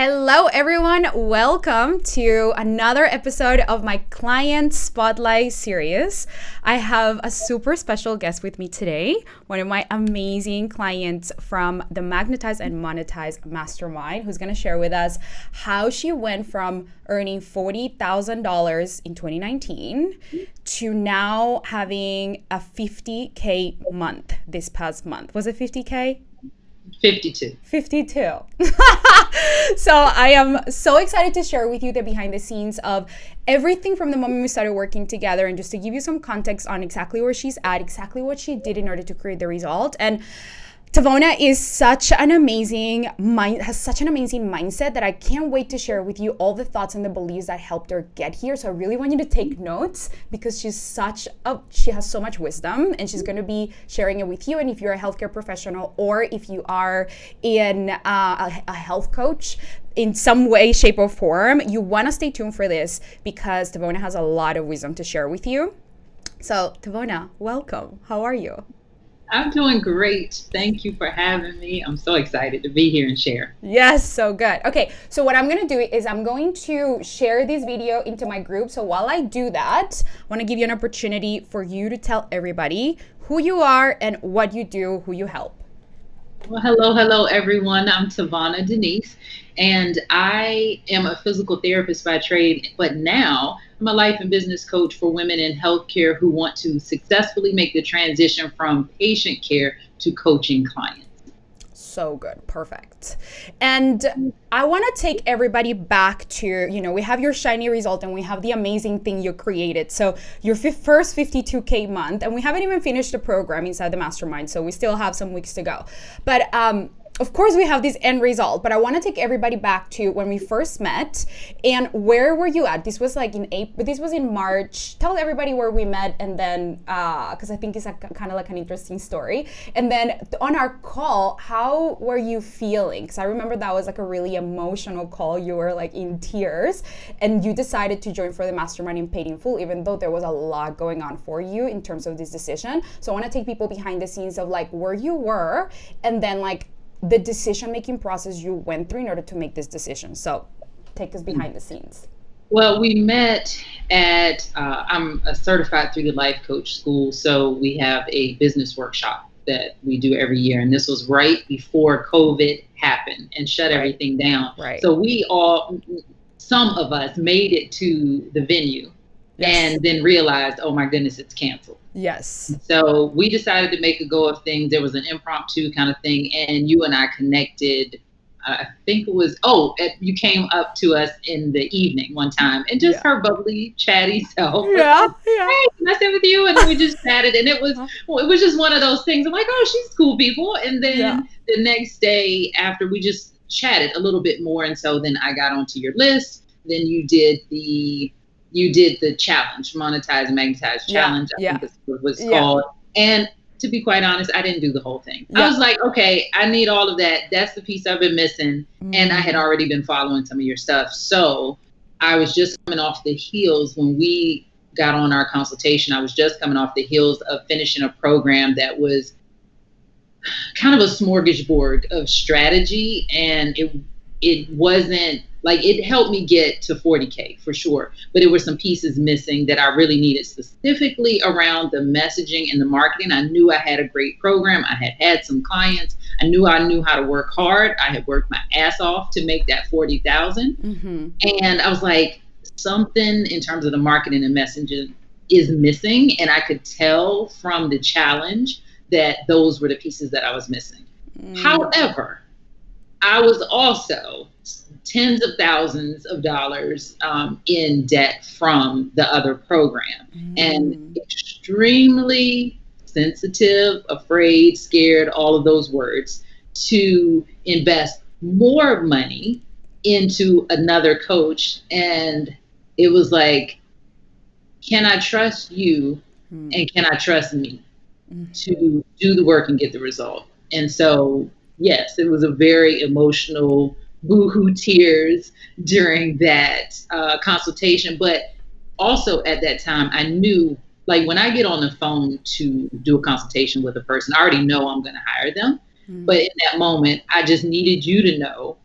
Hello, everyone. Welcome to another episode of my Client Spotlight series. I have a super special guest with me today, one of my amazing clients from the Magnetize and Monetize Mastermind, who's going to share with us how she went from earning $40,000 in 2019 to now having a 50K month this past month. Was it 50K? 52. So I am so excited to share with you the behind the scenes of everything from the moment we started working together, and just to give you some context on exactly where she's at, exactly what she did in order to create the result. And TaVona is has such an amazing mindset that I can't wait to share with you all the thoughts and the beliefs that helped her get here. So I really want you to take notes because she has so much wisdom, and she's going to be sharing it with you. And if you're a healthcare professional, or if you are in a health coach in some way, shape, or form, you want to stay tuned for this because TaVona has a lot of wisdom to share with you. So TaVona, welcome. How are you? I'm doing great. Thank you for having me. I'm so excited to be here and share. Yes, so good. Okay, so what I'm going to do is I'm going to share this video into my group. So while I do that, I want to give you an opportunity for you to tell everybody who you are and what you do, who you help. Well, hello, everyone. I'm TaVona Denise, and I am a physical therapist by trade, but now I'm a life and business coach for women in healthcare who want to successfully make the transition from patient care to coaching clients. So good. Perfect. And I want to take everybody back to, we have your shiny result and we have the amazing thing you created. So your first 52K month, and we haven't even finished the program inside the mastermind. So we still have some weeks to go. But of course, we have this end result, but I want to take everybody back to when we first met. And where were you at? This was like in April. This was in March. Tell everybody where we met, and then because I think it's kind of like an interesting story. And then on our call, how were you feeling? Because I remember that was like a really emotional call. You were like in tears, and you decided to join for the mastermind in Paid in Full, even though there was a lot going on for you in terms of this decision. So I want to take people behind the scenes of like where you were, and then like the decision-making process you went through in order to make this decision. So take us behind the scenes. Well, we met at, I'm a certified 3D life coach school. So we have a business workshop that we do every year. And this was right before COVID happened and shut everything down. Right. So some of us made it to the venue. Yes. And then realized, oh my goodness, it's canceled. Yes. So we decided to make a go of things. There was an impromptu kind of thing, and you and I connected. I think it was, you came up to us in the evening one time, and just her bubbly, chatty self. Yeah. Hey, can I sit with you? And then we just chatted, and it was just one of those things. I'm like, oh, she's cool people. And then the next day after, we just chatted a little bit more, and so then I got onto your list. Then you did the challenge, Monetize and Magnetize challenge, I think that's what it was called. And to be quite honest, I didn't do the whole thing. I was like, okay, I need all of that. That's the piece I've been missing. And I had already been following some of your stuff. So I was just coming off the heels when we got on our consultation. I was just coming off the heels of finishing a program that was kind of a smorgasbord of strategy. And it wasn't like, it helped me get to 40K for sure, but there were some pieces missing that I really needed, specifically around the messaging and the marketing. I knew I had a great program. I had some clients. I knew how to work hard. I had worked my ass off to make that 40,000. Mm-hmm. And I was like, something in terms of the marketing and messaging is missing. And I could tell from the challenge that those were the pieces that I was missing. However, I was also tens of thousands of dollars in debt from the other program, and extremely sensitive, afraid, scared, all of those words, to invest more money into another coach. And it was like, can I trust you and can I trust me to do the work and get the result? And so, yes, it was a very emotional boohoo tears during that consultation. But also at that time, I knew, like, when I get on the phone to do a consultation with a person, I already know I'm going to hire them. But in that moment, I just needed you to know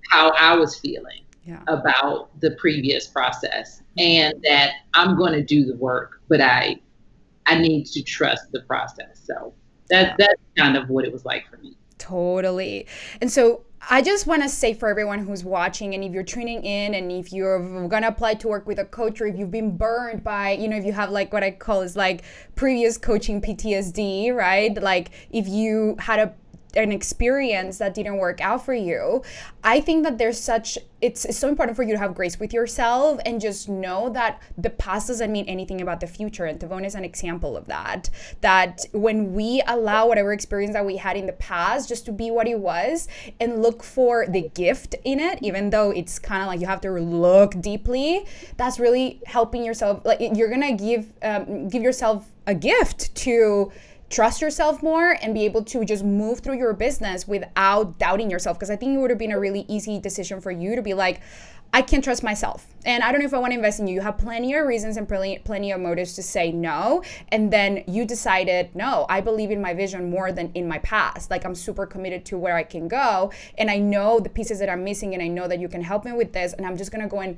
how I was feeling Yeah. about the previous process, and that I'm going to do the work, but I need to trust the process. So Yeah. that's kind of what it was like for me. Totally. And so I just want to say for everyone who's watching, and if you're tuning in, and if you're going to apply to work with a coach, or if you've been burned by, if you have like what I call is like previous coaching PTSD, right? Like if you had an experience that didn't work out for you, I think that it's so important for you to have grace with yourself and just know that the past doesn't mean anything about the future. And TaVona is an example of that when we allow whatever experience that we had in the past just to be what it was and look for the gift in it, even though it's kind of like you have to look deeply, that's really helping yourself. Like you're gonna give yourself a gift to trust yourself more and be able to just move through your business without doubting yourself. Because I think it would have been a really easy decision for you to be like, I can't trust myself, and I don't know if I want to invest in you. You have plenty of reasons and plenty of motives to say no, and then you decided, no, I believe in my vision more than in my past. Like I'm super committed to where I can go, and I know the pieces that I'm missing, and I know that you can help me with this, and I'm just gonna go and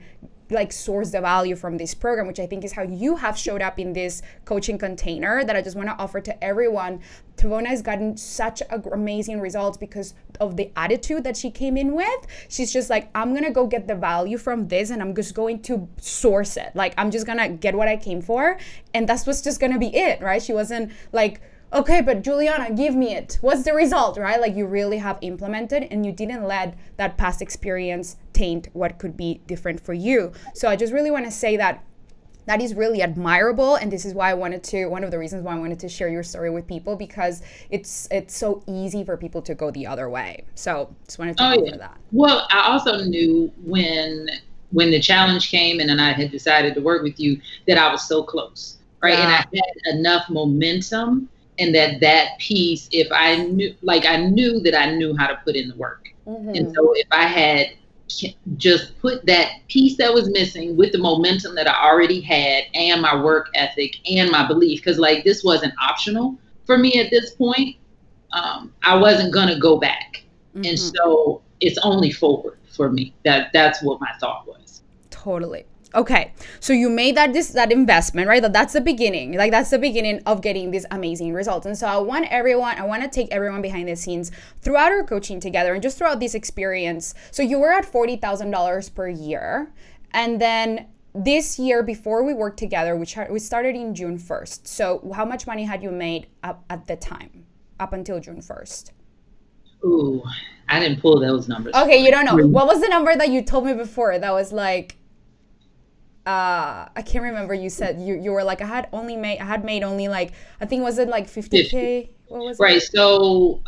like source the value from this program, which I think is how you have showed up in this coaching container that I just want to offer to everyone. TaVona has gotten such amazing results because of the attitude that she came in with. She's just like, I'm going to go get the value from this, and I'm just going to source it. Like, I'm just going to get what I came for. And that's what's just going to be it, right? She wasn't like, okay, but Juliana, give me it. What's the result, right? Like you really have implemented, and you didn't let that past experience taint what could be different for you. So I just really want to say that is really admirable, and this is why one of the reasons why I wanted to share your story with people, because it's so easy for people to go the other way. So just wanted to offer that. Well, I also knew when the challenge came and then I had decided to work with you that I was so close, right? Yeah. And I had enough momentum, and that piece, if I knew that I knew how to put in the work. Mm-hmm. And so if I had just put that piece that was missing with the momentum that I already had and my work ethic and my belief, because like this wasn't optional for me at this point, I wasn't going to go back. Mm-hmm. And so it's only forward for me. That's what my thought was. Totally. Okay, so you made that investment, right? That's the beginning. Like that's the beginning of getting these amazing results. And so I want to take everyone behind the scenes throughout our coaching together and just throughout this experience. So you were at $40,000 per year, and then this year, before we worked together, we started in June 1st. So how much money had you made up at the time, up until June 1st? Ooh, I didn't pull those numbers. Okay, you don't know. What was the number that you told me before that was like, I can't remember. You said you were like, I had made only like, I think, was it like 50K? What was it? Right. So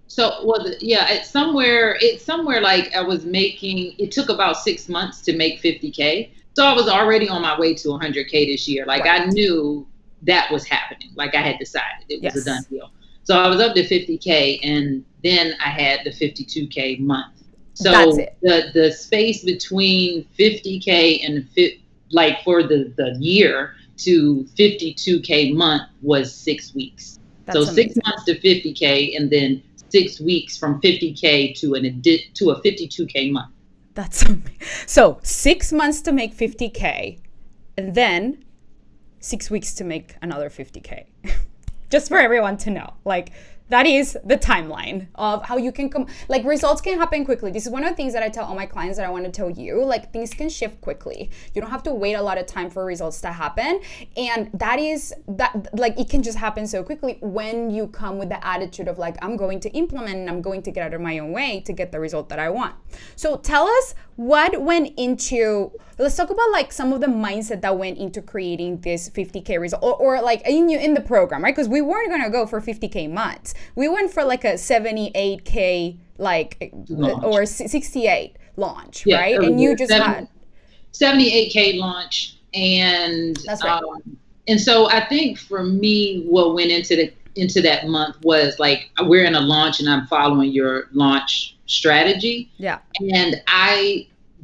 it's somewhere like I was making, it took about 6 months to make 50K. So I was already on my way to 100K this year. Like right. I knew that was happening. Like I had decided it was a done deal. So I was up to 50K, and then I had the 52K month. So the space between 50K and for the year to 52K month was 6 weeks. That's so amazing. 6 months to 50K, and then 6 weeks from 50K to a 52K month. That's amazing. So 6 months to make 50K, and then 6 weeks to make another 50K. Just for everyone to know, like. That is the timeline of how you can like results can happen quickly. This is one of the things that I tell all my clients that I want to tell you, like things can shift quickly. You don't have to wait a lot of time for results to happen. And that like it can just happen so quickly when you come with the attitude of like, I'm going to implement and I'm going to get out of my own way to get the result that I want. So tell us what went into, let's talk about like some of the mindset that went into creating this 50K result or like in the program, right? Because we weren't going to go for 50K months. We went for like a 78K like launch. Or 68 launch, yeah, right? And you just had 78K launch, and that's right. And so I think for me, what went into that month was like, we're in a launch and I'm following your launch strategy. Yeah. And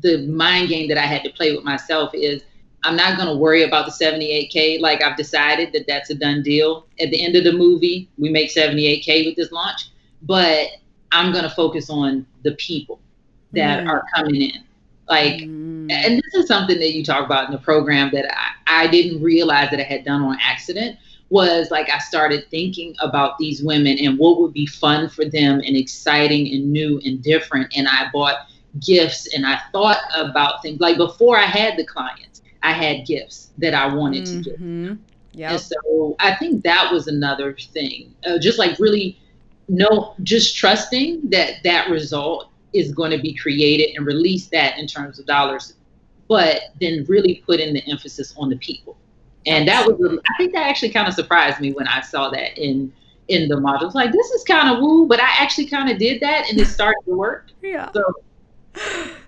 the mind game that I had to play with myself is, I'm not going to worry about the 78K. Like I've decided that's a done deal. At the end of the movie, we make 78K with this launch. But I'm going to focus on the people that are coming in. Like, and this is something that you talk about in the program that I didn't realize that I had done on accident, was like I started thinking about these women and what would be fun for them and exciting and new and different. And I bought gifts and I thought about things like before I had the clients, I had gifts that I wanted to give. Yep. And so I think that was another thing, just like really just trusting that that result is going to be created and release that in terms of dollars, but then really putting the emphasis on the people. And that was, I think that actually kind of surprised me when I saw that in the module. It's like, this is kind of woo, but I actually kind of did that and it started to work. Yeah.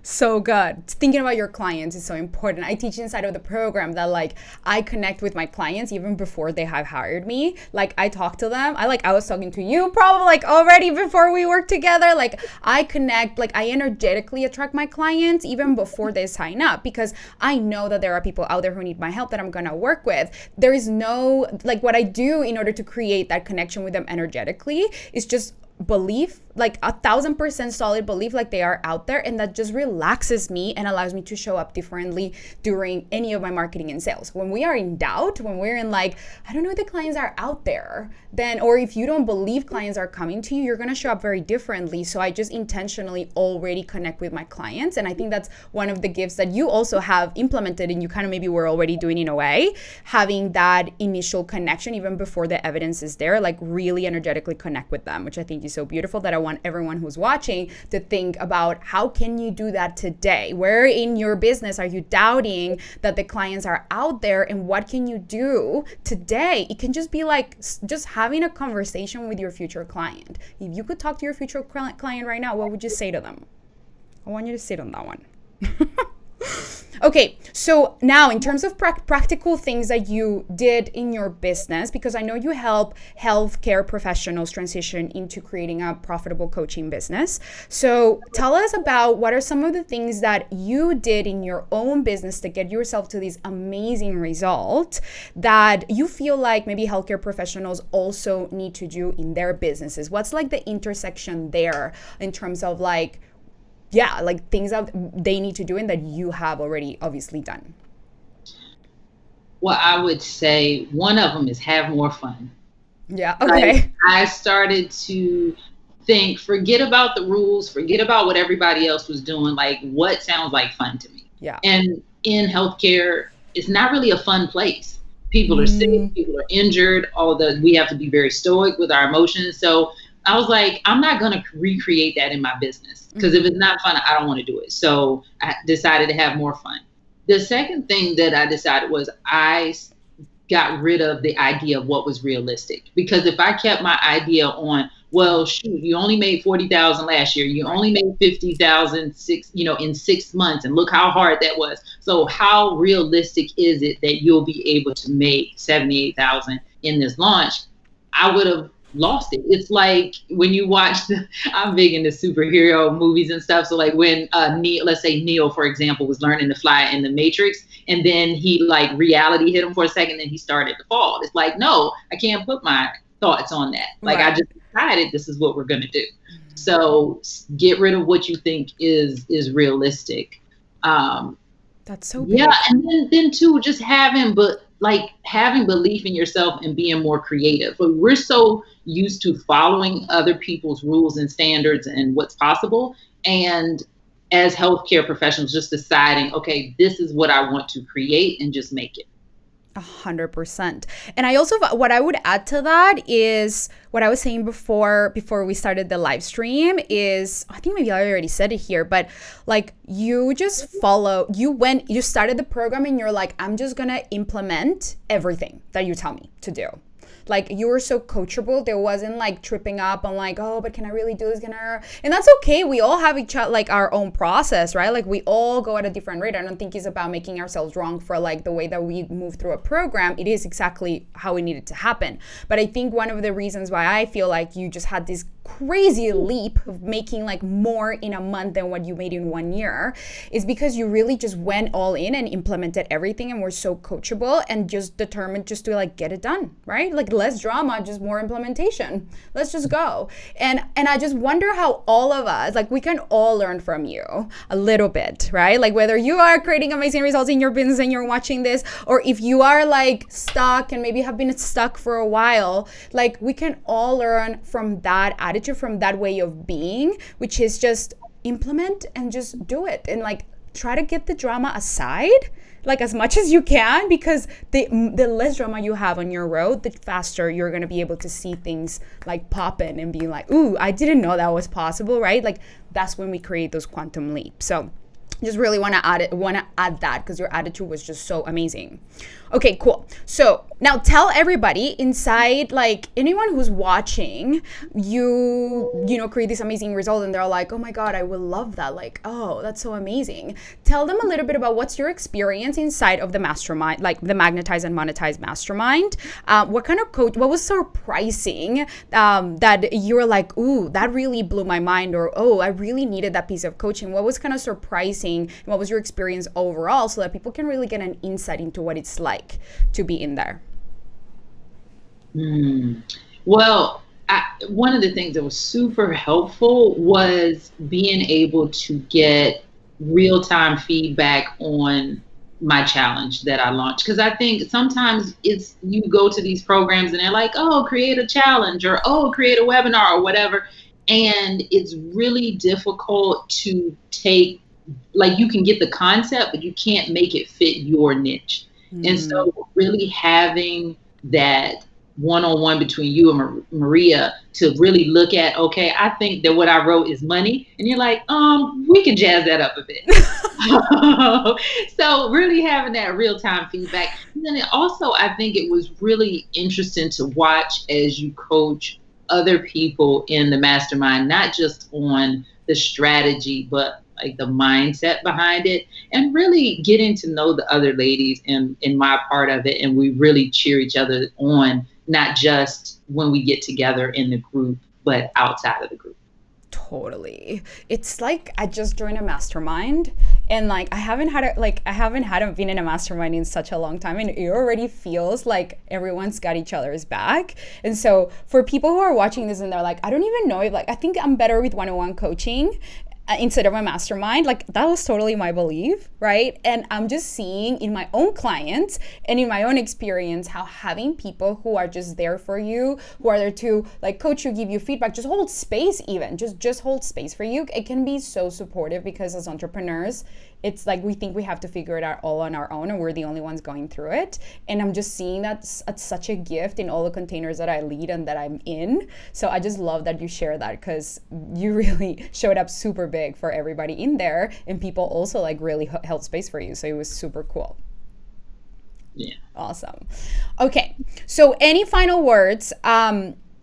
So good. Thinking about your clients is so important. I teach inside of the program that like I connect with my clients even before they have hired me. Like I talk to them. I was talking to you probably like already before we work together. Like I connect, like I energetically attract my clients even before they sign up, because I know that there are people out there who need my help that I'm going to work with. There is no, like what I do in order to create that connection with them energetically is just belief, like 1,000% solid belief, like they are out there, and that just relaxes me and allows me to show up differently during any of my marketing and sales. When we are in doubt, when we're in like, I don't know if the clients are out there, then, or if you don't believe clients are coming to you, you're going to show up very differently. So I just intentionally already connect with my clients. And I think that's one of the gifts that you also have implemented, and you kind of maybe were already doing in a way, having that initial connection even before the evidence is there, like really energetically connect with them, which I think is so beautiful, that I want everyone who's watching to think about, how can you do that today? Where in your business are you doubting that the clients are out there, and what can you do today? It can just be like just having a conversation with your future client. If you could talk to your future client right now, what would you say to them? I want you to sit on that one. Okay, so now in terms of practical things that you did in your business, because I know you help healthcare professionals transition into creating a profitable coaching business. So tell us about what are some of the things that you did in your own business to get yourself to this amazing result that you feel like maybe healthcare professionals also need to do in their businesses. What's like the intersection there in terms of like, yeah, like things that they need to do and that you have already obviously done? Well, I would say one of them is have more fun. Yeah, okay. Like, I started to think, forget about the rules, forget about what everybody else was doing, like what sounds like fun to me. Yeah. And in healthcare, it's not really a fun place. People are sick, people are injured, we have to be very stoic with our emotions. So I was like, I'm not going to recreate that in my business, because if it's not fun, I don't want to do it. So I decided to have more fun. The second thing that I decided was I got rid of the idea of what was realistic, because if I kept my idea on, well, shoot, you only made 40,000 last year, you only made 50,000 in 6 months, and look how hard that was. So how realistic is it that you'll be able to make 78,000 in this launch? I would have lost it. It's like when you watch I'm big into superhero movies and stuff. So like when let's say Neo, for example, was learning to fly in the Matrix, and then he like reality hit him for a second and he started to fall. It's like, no, I can't put my thoughts on that. Like, right. I just decided this is what we're going to do. So get rid of what you think is realistic. That's so big. Yeah. And then too, just having belief in yourself and being more creative. But we're so used to following other people's rules and standards and what's possible. And as healthcare professionals, just deciding, okay, this is what I want to create, and just make it. 100%. And I also, what I would add to that is what I was saying before we started the live stream is, I think maybe I already said it here, but like you just you started the program and you're like, I'm just going to implement everything that you tell me to do. Like you were so coachable. There wasn't like tripping up on like, oh, but can I really do this? And that's okay. We all have like our own process, right? Like we all go at a different rate. I don't think it's about making ourselves wrong for like the way that we move through a program. It is exactly how it needed to happen. But I think one of the reasons why I feel like you just had this crazy leap of making like more in a month than what you made in 1 year is because you really just went all in and implemented everything and were so coachable and just determined just to like get it done, right? Like less drama, just more implementation. Let's just go. And I just wonder how all of us, like we can all learn from you a little bit, right? Like whether you are creating amazing results in your business and you're watching this, or if you are like stuck and maybe have been stuck for a while, like we can all learn from that attitude, from that way of being, which is just implement and just do it and like try to get the drama aside like as much as you can, because the less drama you have on your road, the faster you're going to be able to see things like pop in and be like, ooh, I didn't know that was possible, right? Like that's when we create those quantum leaps. So just really want to add that because your attitude was just so amazing. Okay, cool. So now tell everybody inside, like anyone who's watching you know, create this amazing result and they're like, oh my God, I will love that. Like, oh, that's so amazing. Tell them a little bit about what's your experience inside of the mastermind, like the Magnetize and Monetize mastermind. What kind of coach, what was surprising that you were like, ooh, that really blew my mind, or, oh, I really needed that piece of coaching. What was kind of surprising? And what was your experience overall so that people can really get an insight into what it's like to be in there? Well, one of the things that was super helpful was being able to get real-time feedback on my challenge that I launched. Because I think sometimes it's you go to these programs and they're like, oh, create a challenge, or oh, create a webinar or whatever. And it's really difficult to take, like you can get the concept, but you can't make it fit your niche. And so really having that one-on-one between you and Maria to really look at, okay, I think that what I wrote is money. And you're like, we can jazz that up a bit. So really having that real-time feedback. And then also, I think it was really interesting to watch as you coach other people in the mastermind, not just on the strategy, but like the mindset behind it, and really getting to know the other ladies in my part of it. And we really cheer each other on, not just when we get together in the group, but outside of the group. Totally. It's like I just joined a mastermind and like I haven't been in a mastermind in such a long time, and it already feels like everyone's got each other's back. And so for people who are watching this and they're like, I don't even know if, like, I think I'm better with one-on-one coaching instead of a mastermind, like that was totally my belief, right? And I'm just seeing in my own clients and in my own experience how having people who are just there for you, who are there to like coach you, give you feedback, just hold space, even just hold space for you, it can be so supportive. Because as entrepreneurs, it's like we think we have to figure it out all on our own and we're the only ones going through it. And I'm just seeing that as such a gift in all the containers that I lead and that I'm in. So I just love that you share that, because you really showed up super big for everybody in there, and people also like really held space for you. So it was super cool. Yeah. Awesome. Okay. So any final words?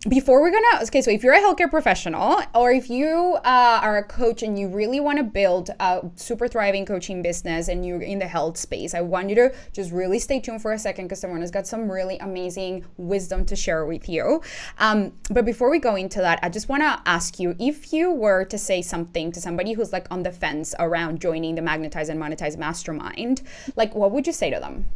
Before we're gonna, okay, so if you're a healthcare professional, or if you are a coach and you really want to build a super thriving coaching business and you're in the health space, I want you to just really stay tuned for a second, because TaVona's got some really amazing wisdom to share with you. But before we go into that, I just want to ask you, if you were to say something to somebody who's like on the fence around joining the Magnetize and Monetize mastermind, like what would you say to them?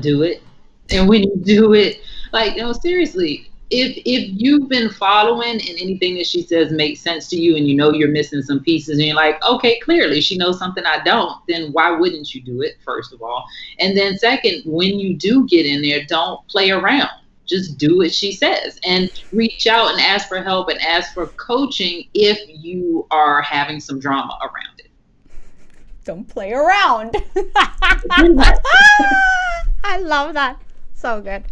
Do it. And when you do it, like, you know, seriously, if you've been following and anything that she says makes sense to you, and you know you're missing some pieces, and you're like, okay, clearly she knows something I don't, then why wouldn't you do it, first of all? And then second, when you do get in there, don't play around. Just do what she says and reach out and ask for help and ask for coaching if you are having some drama around it. Don't play around. I love that. So good.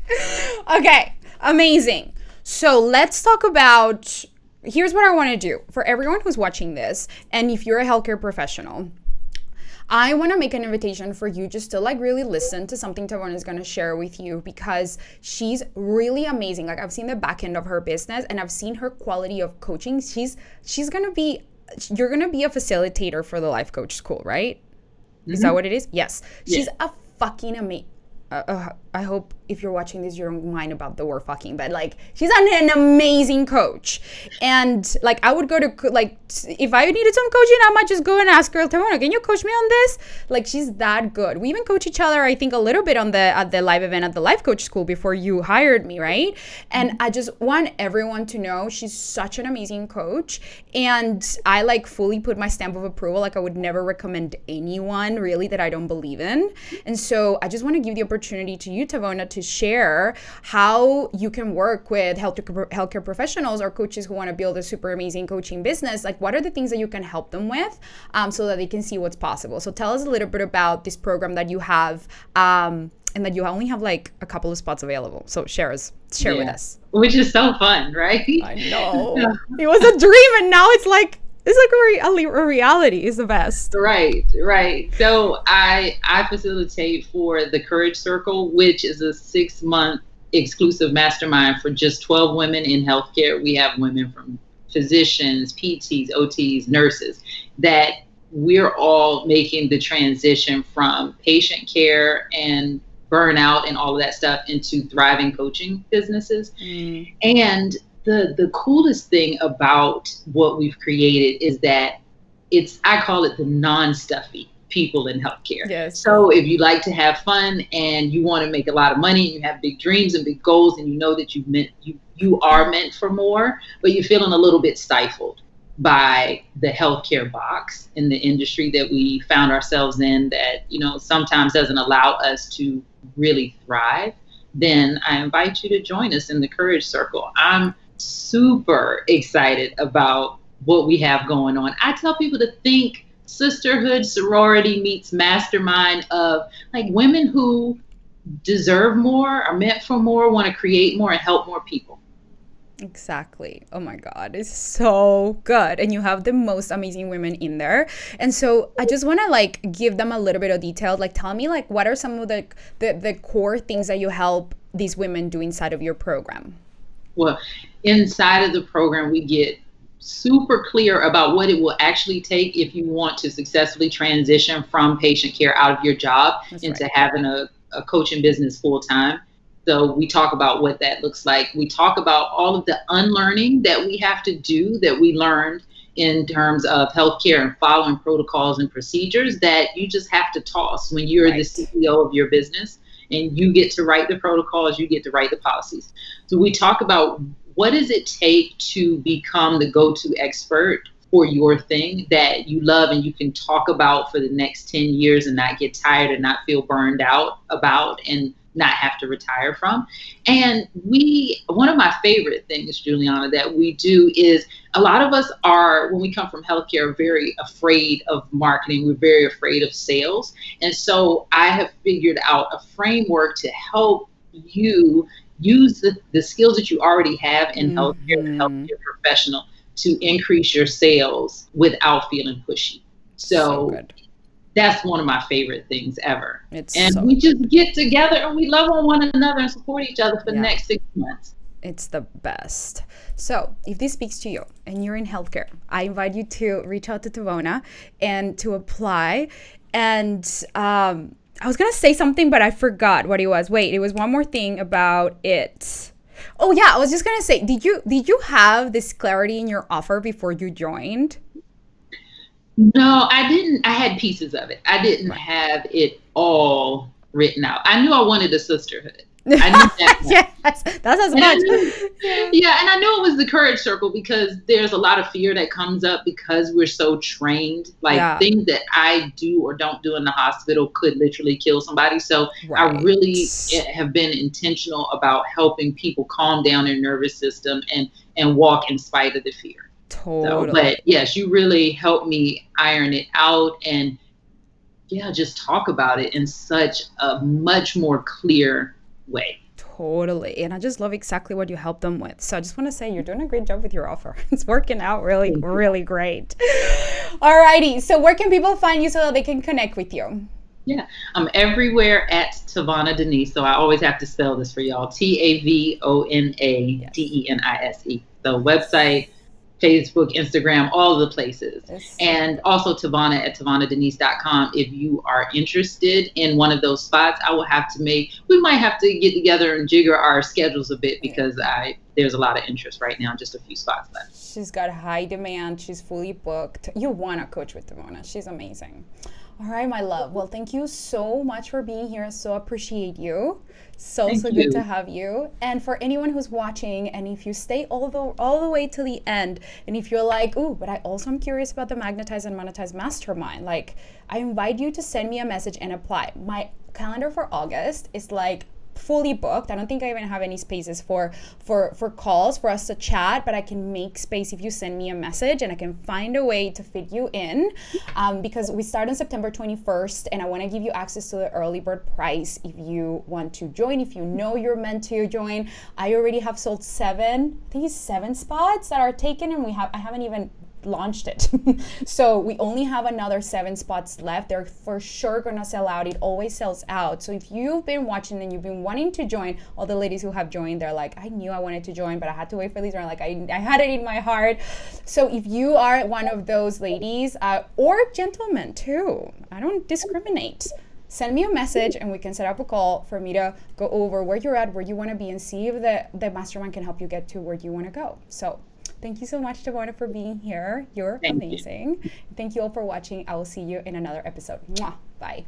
Okay, amazing. So let's talk about, here's what I want to do for everyone who's watching this. And if you're a healthcare professional, I want to make an invitation for you just to like really listen to something TaVona is going to share with you, because she's really amazing. Like I've seen the back end of her business and I've seen her quality of coaching. She's going to be, you're going to be a facilitator for the Life Coach School, right? Mm-hmm. Is that what it is? Yes. She's a fucking I hope if you're watching this, you don't mind about the word fucking, but like, she's an amazing coach. And like, I would go to, like, if I needed some coaching, I might just go and ask her, TaVona, can you coach me on this? Like, she's that good. We even coach each other, I think, a little bit at the live event at the Life Coach School before you hired me, right? And I just want everyone to know she's such an amazing coach. And I like fully put my stamp of approval. Like, I would never recommend anyone really that I don't believe in. And so I just want to give the opportunity to you, TaVona, to share how you can work with healthcare professionals or coaches who want to build a super amazing coaching business. Like, what are the things that you can help them with so that they can see what's possible? So tell us a little bit about this program that you have and that you only have like a couple of spots available. So share with us. Which is so fun, right? I know. It was a dream and now it's like a reality. Is the best. Right. So I facilitate for the Courage Circle, which is a 6-month exclusive mastermind for just 12 women in healthcare. We have women from physicians, PTs, OTs, nurses, that we're all making the transition from patient care and burnout and all of that stuff into thriving coaching businesses. And the coolest thing about what we've created is that I call it the non-stuffy people in healthcare. Yes. So if you like to have fun and you want to make a lot of money, and you have big dreams and big goals, and you know that you are meant for more, but you're feeling a little bit stifled by the healthcare box in the industry that we found ourselves in, that, you know, sometimes doesn't allow us to really thrive, then I invite you to join us in the Courage Circle. I'm super excited about what we have going on. I tell people to think sisterhood, sorority meets mastermind of like women who deserve more, are meant for more, want to create more and help more people. Exactly. Oh my God, it's so good. And you have the most amazing women in there. And so I just want to like give them a little bit of detail. Like, tell me, like, what are some of the core things that you help these women do inside of your program? Well, inside of the program, we get super clear about what it will actually take if you want to successfully transition from patient care out of your job into having a coaching business full time. So we talk about what that looks like. We talk about all of the unlearning that we have to do that we learned in terms of healthcare and following protocols and procedures that you just have to toss when you're the CEO of your business, and you get to write the protocols, you get to write the policies. So we talk about what does it take to become the go-to expert for your thing that you love and you can talk about for the next 10 years and not get tired and not feel burned out about and not have to retire from. And one of my favorite things, Juliana, that we do is a lot of us are, when we come from healthcare, very afraid of marketing. We're very afraid of sales. And so I have figured out a framework to help you use the skills that you already have in healthcare, the healthcare professional, to increase your sales without feeling pushy. So good. That's one of my favorite things ever. We just get together and we love on one another and support each other for the next 6 months. It's the best. So if this speaks to you and you're in healthcare, I invite you to reach out to TaVona and to apply. And I was going to say something, but I forgot what it was. Wait, it was one more thing about it. Oh yeah, I was just going to say, did you have this clarity in your offer before you joined? No, I didn't. I had pieces of it. I didn't have it all written out. I knew I wanted a sisterhood. I knew that. Yes, that's as much. Yeah, and I knew it was the Courage Circle because there's a lot of fear that comes up because we're so trained. Like things that I do or don't do in the hospital could literally kill somebody. So I really have been intentional about helping people calm down their nervous system and walk in spite of the fear. Totally. So, but yes, you really helped me iron it out and just talk about it in such a much more clear way. Totally. And I just love exactly what you help them with. So I just want to say you're doing a great job with your offer. It's working out really, really great. Alrighty. So where can people find you so that they can connect with you? Yeah, I'm everywhere at TaVona Denise. So I always have to spell this for y'all. TaVona Denise. The website, Facebook, Instagram, all the places. It's And also TaVona at TaVonaDenise.com. If you are interested in one of those spots, we might have to get together and jigger our schedules a bit, because there's a lot of interest right now, just a few spots left. She's got high demand. She's fully booked. You want to coach with TaVona. She's amazing. All right, my love. Well, thank you so much for being here. So appreciate you. So good to have you. And for anyone who's watching, and if you stay all the way to the end, and if you're like, ooh, but I also am curious about the Magnetize and Monetize Mastermind, like, I invite you to send me a message and apply. My calendar for August is like fully booked. I don't think I even have any spaces for calls for us to chat, but I can make space if you send me a message, and I can find a way to fit you in, because we start on September 21st, and I want to give you access to the early bird price if you want to join, if you know you're meant to join. I already have sold 7 spots that are taken, and I haven't even launched it. So we only have another 7 spots left. They're for sure gonna sell out. It always sells out. So if you've been watching and you've been wanting to join, all the ladies who have joined, they're like, I knew I wanted to join, but I had to wait for these. Or like, I had it in my heart. So if you are one of those ladies, or gentlemen too, I don't discriminate, send me a message and we can set up a call for me to go over where you're at, where you want to be, and see if the mastermind can help you get to where you want to go. So thank you so much, TaVona, for being here. You're amazing. Thank you all for watching. I will see you in another episode. Mwah. Bye.